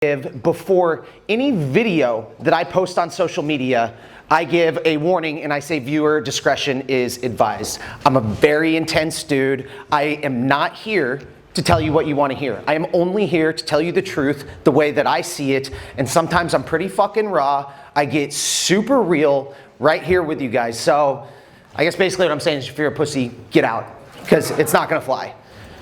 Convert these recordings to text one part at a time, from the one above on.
Before any video that I post on social media, I give a warning and I say viewer discretion is advised. I'm a very intense dude. I am not here to tell you what you want to hear. I am only here to tell you the truth, the way that I see it, and sometimes I'm pretty fucking raw. I get super real right here with you guys. So I guess basically what I'm saying is if you're a pussy, get out, because it's not gonna fly.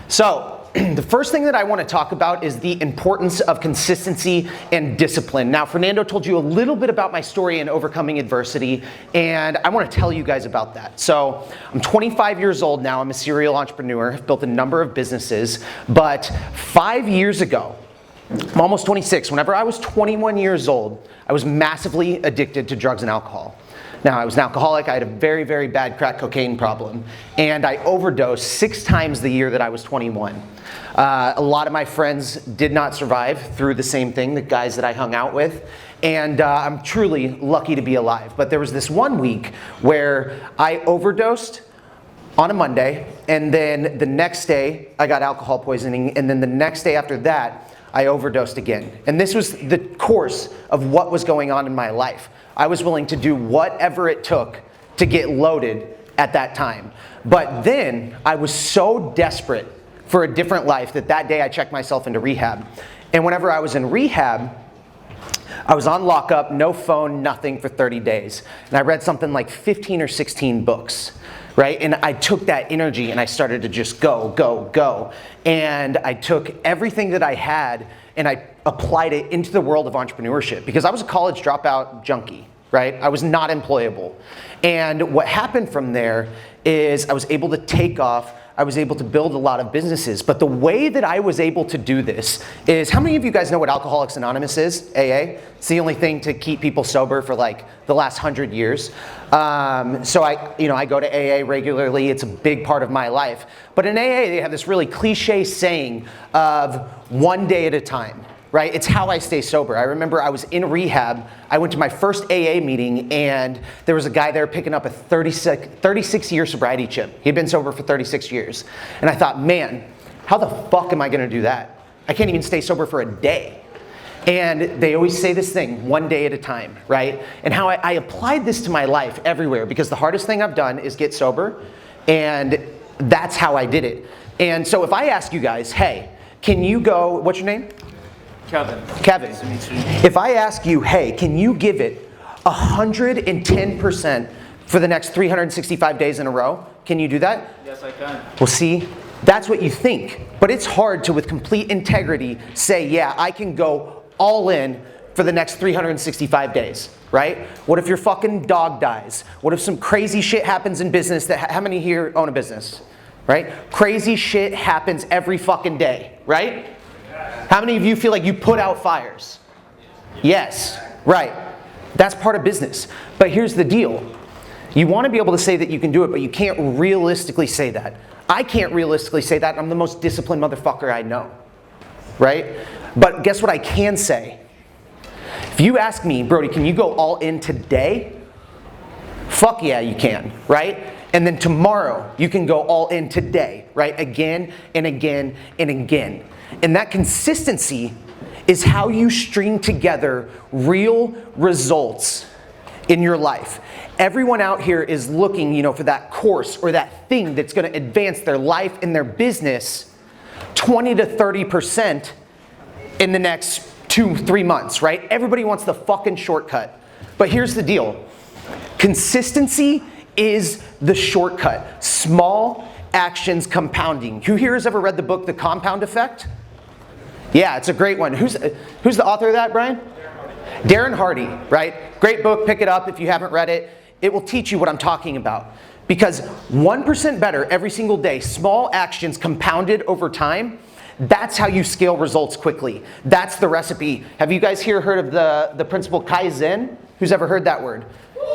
So the first thing that I want to talk about is the importance of consistency and discipline. Now, Fernando told you a little bit about my story in overcoming adversity, and I want to tell you guys about that. So I'm 25 years old now. I'm a serial entrepreneur. I've built a number of businesses, but 5 years ago, I'm almost 26. Whenever I was 21 years old, I was massively addicted to drugs and alcohol. Now, I was an alcoholic. I had a very, very bad crack cocaine problem, and I overdosed 6 times the year that I was 21. A lot of my friends did not survive through the same thing, the guys that I hung out with, and I'm truly lucky to be alive. But there was this one week where I overdosed on a Monday, and then the next day I got alcohol poisoning, and then the next day after that, I overdosed again. And this was the course of what was going on in my life. I was willing to do whatever it took to get loaded at that time. But then I was so desperate for a different life that day I checked myself into rehab. And whenever I was in rehab, I was on lockup, no phone, nothing for 30 days. And I read something like 15 or 16 books, right? And I took that energy and I started to just go, go, go. And I took everything that I had and I applied it into the world of entrepreneurship because I was a college dropout junkie, right? I was not employable. And what happened from there is I was able to take off. I was able to build a lot of businesses. But the way that I was able to do this is, how many of you guys know what Alcoholics Anonymous is? AA? It's the only thing to keep people sober for like the last 100 years. So I go to AA regularly. It's a big part of my life. But in AA, they have this really cliche saying of one day at a time. Right? It's how I stay sober. I remember I was in rehab. I went to my first AA meeting and there was a guy there picking up a 36-year sobriety chip. He'd been sober for 36 years. And I thought, man, how the fuck am I gonna do that? I can't even stay sober for a day. And they always say this thing, one day at a time, right? And how I applied this to my life everywhere, because the hardest thing I've done is get sober, and that's how I did it. And so if I ask you guys, hey, can you go, what's your name? Kevin. Kevin, if I ask you, hey, can you give it 110% for the next 365 days in a row? Can you do that? Yes, I can. Well, see, that's what you think. But it's hard to, with complete integrity, say, yeah, I can go all in for the next 365 days, right? What if your fucking dog dies? What if some crazy shit happens in business that, how many here own a business, right? Crazy shit happens every fucking day, right? How many of you feel like you put out fires? Yes, right. That's part of business. But here's the deal. You want to be able to say that you can do it, but you can't realistically say that. I can't realistically say that. I'm the most disciplined motherfucker I know, right? But guess what I can say? If you ask me, Brodie, can you go all in today? Fuck yeah, you can, right? And then tomorrow, you can go all in today, right? Again and again and again. And that consistency is how you string together real results in your life. Everyone out here is looking, for that course or that thing that's going to advance their life and their business 20 to 30% in the next 2-3 months, right? Everybody wants the fucking shortcut. But here's the deal. Consistency is the shortcut. Small actions compounding. Who here has ever read the book, The Compound Effect? Yeah, it's a great one. Who's the author of that, Brian? Darren Hardy, right? Great book, pick it up if you haven't read it. It will teach you what I'm talking about. Because 1% better every single day, small actions compounded over time, that's how you scale results quickly. That's the recipe. Have you guys here heard of the principle Kaizen? Who's ever heard that word?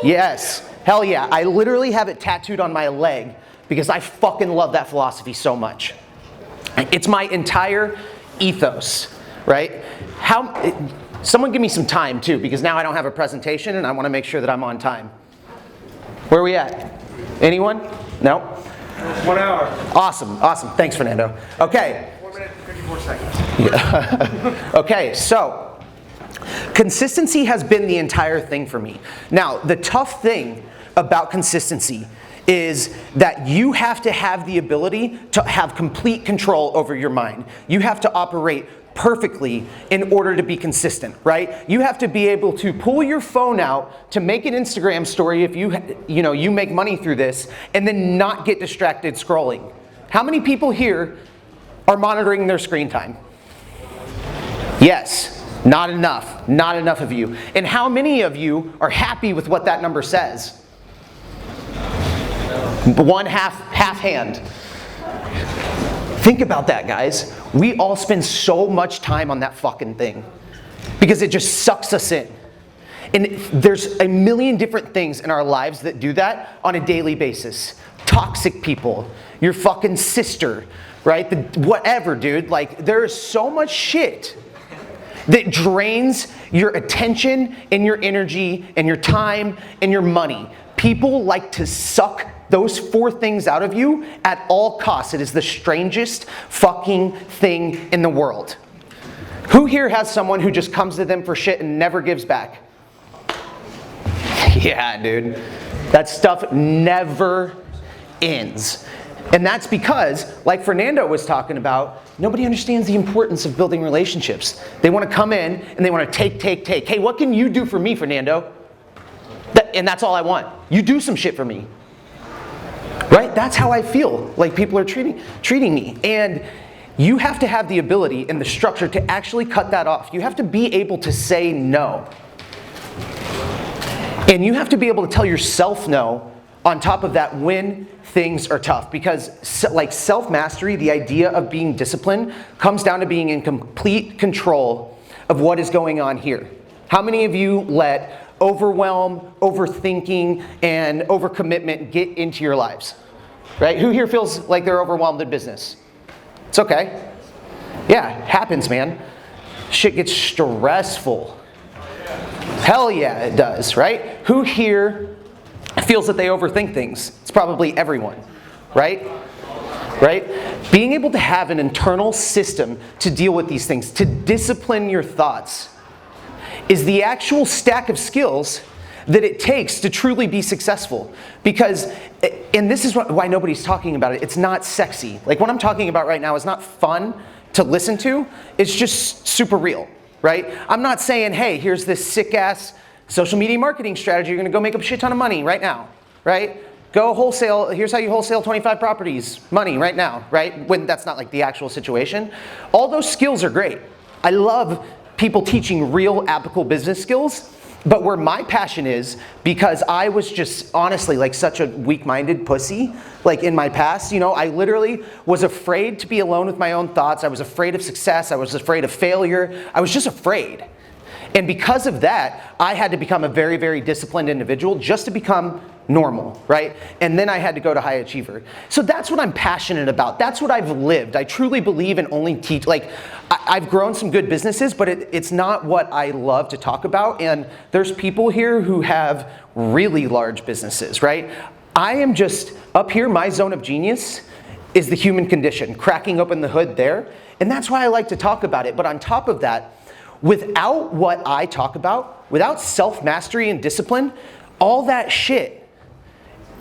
Yes, hell yeah. I literally have it tattooed on my leg because I fucking love that philosophy so much. It's my entire ethos, right? Someone give me some time too, because now I don't have a presentation and I want to make sure that I'm on time. Where are we at? Anyone? No? 1 hour. Awesome. Thanks, Fernando. Okay. 4 minutes and 54 seconds. Yeah. Okay, so Consistency has been the entire thing for me. Now, the tough thing about consistency is that you have to have the ability to have complete control over your mind. You have to operate perfectly in order to be consistent, right? You have to be able to pull your phone out to make an Instagram story if you make money through this, and then not get distracted scrolling. How many people here are monitoring their screen time? Yes, not enough. Not enough of you. And how many of you are happy with what that number says? One half hand. Think about that, guys. We all spend so much time on that fucking thing because it just sucks us in. And there's a million different things in our lives that do that on a daily basis. Toxic people, your fucking sister, right? Whatever, dude. Like, there is so much shit that drains your attention and your energy and your time and your money. People like to suck those 4 things out of you at all costs. It is the strangest fucking thing in the world. Who here has someone who just comes to them for shit and never gives back? Yeah, dude. That stuff never ends. And that's because, like Fernando was talking about, nobody understands the importance of building relationships. They want to come in and they want to take. Hey, what can you do for me, Fernando? And that's all I want. You do some shit for me. Right? That's how I feel like people are treating me. And you have to have the ability and the structure to actually cut that off. You have to be able to say no. And you have to be able to tell yourself no on top of that when things are tough. Because like self-mastery, the idea of being disciplined, comes down to being in complete control of what is going on here. How many of you let overwhelm, overthinking, and overcommitment get into your lives? Right? Who here feels like they're overwhelmed in business? It's okay. Yeah, happens, man. Shit gets stressful. Hell yeah, it does, right? Who here feels that they overthink things? It's probably everyone, right? Right? Being able to have an internal system to deal with these things, to discipline your thoughts, is the actual stack of skills that it takes to truly be successful. Because, and this is why nobody's talking about it, it's not sexy. Like what I'm talking about right now is not fun to listen to, it's just super real, right? I'm not saying, hey, here's this sick ass social media marketing strategy, you're gonna go make a shit ton of money right now, right? Go wholesale, here's how you wholesale 25 properties, money right now, right? When that's not like the actual situation. All those skills are great. I love people teaching real applicable business skills, but where my passion is, because I was just honestly like such a weak-minded pussy, like in my past, I literally was afraid to be alone with my own thoughts. I was afraid of success. I was afraid of failure. I was just afraid. And because of that, I had to become a very, very disciplined individual just to become normal, right? And then I had to go to high achiever. So that's what I'm passionate about. That's what I've lived. I truly believe in only teach. Like, I've grown some good businesses, but it's not what I love to talk about. And there's people here who have really large businesses, right? I am just up here, my zone of genius is the human condition, cracking open the hood there. And that's why I like to talk about it. But on top of that, without what I talk about, without self-mastery and discipline, all that shit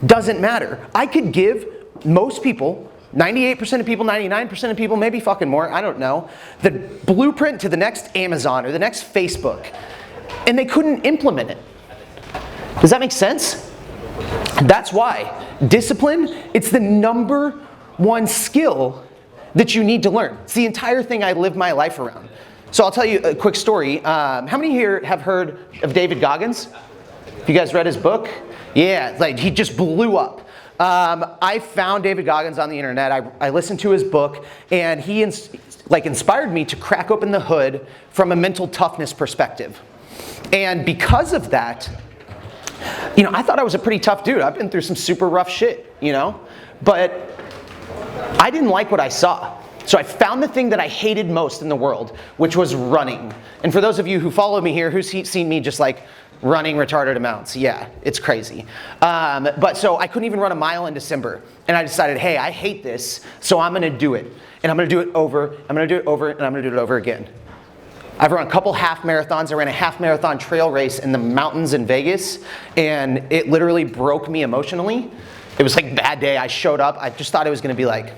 doesn't matter. I could give most people, 98% of people, 99% of people, maybe fucking more, I don't know, the blueprint to the next Amazon or the next Facebook, and they couldn't implement it. Does that make sense? That's why discipline, it's the #1 skill that you need to learn. It's the entire thing I live my life around. So I'll tell you a quick story. How many here have heard of David Goggins? Have you guys read his book? Yeah, like he just blew up. I found David Goggins on the internet. I listened to his book, and he inspired me to crack open the hood from a mental toughness perspective. And because of that, I thought I was a pretty tough dude. I've been through some super rough shit, but I didn't like what I saw. So I found the thing that I hated most in the world, which was running. And for those of you who follow me here, who's seen me just like running retarded amounts? Yeah, it's crazy. But so I couldn't even run a mile in December. And I decided, hey, I hate this, so I'm gonna do it. And I'm gonna do it over, I'm gonna do it over, and I'm gonna do it over again. I've run a couple half marathons. I ran a half marathon trail race in the mountains in Vegas, and it literally broke me emotionally. It was like a bad day. I showed up. I just thought it was going to be like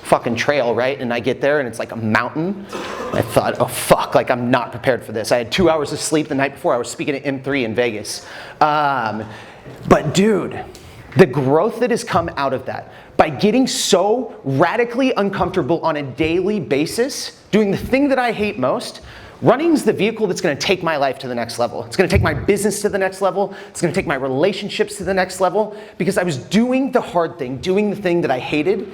fucking trail, right? And I get there and it's like a mountain. I thought, oh fuck, like I'm not prepared for this. I had 2 hours of sleep the night before. I was speaking at M3 in Vegas. But dude, the growth that has come out of that, by getting so radically uncomfortable on a daily basis, doing the thing that I hate most, running is the vehicle that's going to take my life to the next level. It's going to take my business to the next level. It's going to take my relationships to the next level, because I was doing the hard thing, doing the thing that I hated.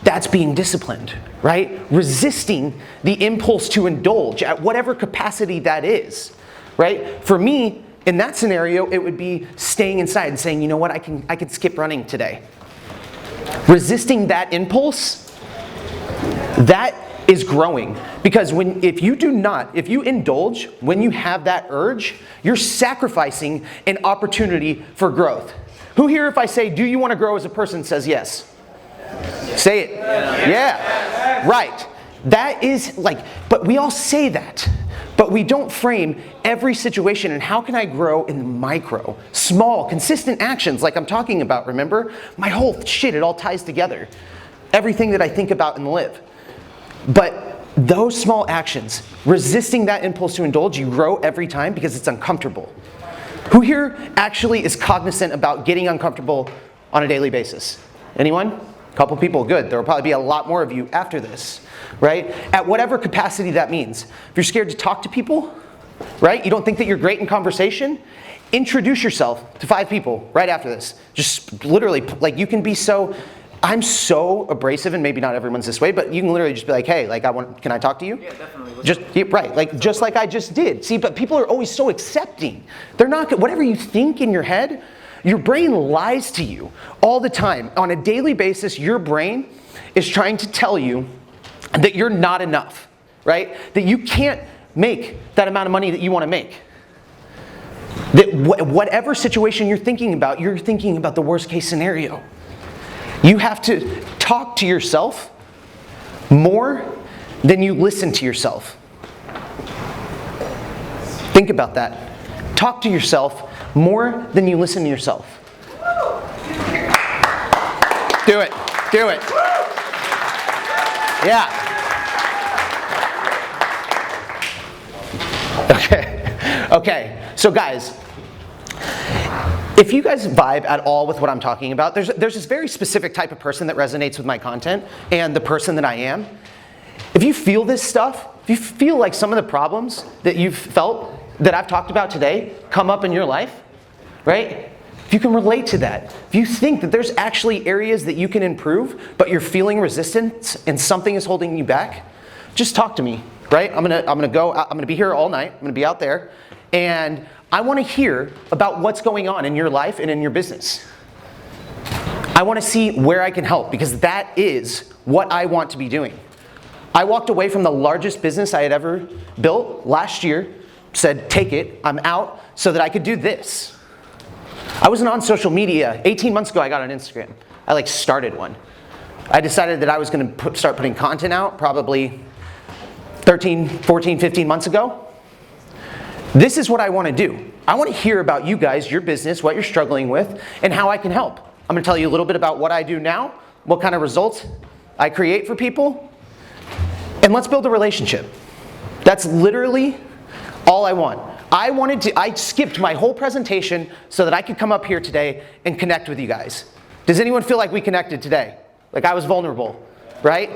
That's being disciplined, right? Resisting the impulse to indulge at whatever capacity that is, right? For me, in that scenario, it would be staying inside and saying, you know what, I can skip running today. Resisting that impulse, that is growing. Because if you indulge, when you have that urge, you're sacrificing an opportunity for growth. Who here, if I say, do you want to grow as a person, says yes? Say it. Yeah. Right. That is like, but we all say that, but we don't frame every situation. And how can I grow in the micro, small, consistent actions like I'm talking about, remember? My whole shit, it all ties together. Everything that I think about and live. But those small actions, resisting that impulse to indulge, you grow every time because it's uncomfortable. Who here actually is cognizant about getting uncomfortable on a daily basis? Anyone? Couple people, good. There will probably be a lot more of you after this, right? At whatever capacity that means. If you're scared to talk to people, right? You don't think that you're great in conversation? Introduce yourself to 5 people right after this. Just literally, like you can be so, I'm so abrasive, and maybe not everyone's this way, but you can literally just be like, hey, like can I talk to you? Yeah, definitely. Just like I just did. See, but people are always so accepting. They're not, whatever you think in your head, your brain lies to you all the time. On a daily basis, your brain is trying to tell you that you're not enough, right? That you can't make that amount of money that you want to make. That whatever situation you're thinking about the worst case scenario. You have to talk to yourself more than you listen to yourself. Think about that. Talk to yourself more than you listen to yourself. Do it. Do it. Yeah. Okay. So guys, if you guys vibe at all with what I'm talking about, there's this very specific type of person that resonates with my content and the person that I am. If you feel this stuff, if you feel like some of the problems that you've felt that I've talked about today come up in your life, right? If you can relate to that, if you think that there's actually areas that you can improve, but you're feeling resistance and something is holding you back, just talk to me, right? I'm gonna be here all night. I'm gonna be out there, and I want to hear about what's going on in your life and in your business. I want to see where I can help, because that is what I want to be doing. I walked away from the largest business I had ever built last year, said, take it, I'm out, so that I could do this. I wasn't on social media. 18 months ago, I got on Instagram. I started one. I decided that I was going to start putting content out probably 13, 14, 15 months ago. This is what I want to do. I want to hear about you guys, your business, what you're struggling with, and how I can help. I'm going to tell you a little bit about what I do now, what kind of results I create for people, and let's build a relationship. That's literally all I want. I skipped my whole presentation so that I could come up here today and connect with you guys. Does anyone feel like we connected today? Like I was vulnerable, right?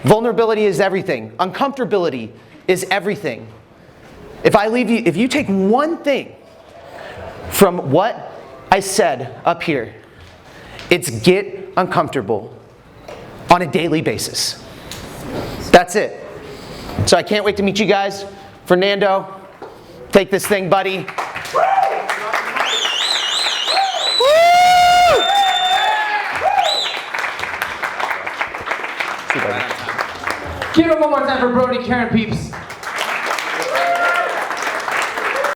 Vulnerability is everything. Uncomfortability is everything. If you take one thing from what I said up here, it's get uncomfortable on a daily basis. That's it. So I can't wait to meet you guys. Fernando, take this thing, buddy. Give it one more time for Brodie Kern, peeps.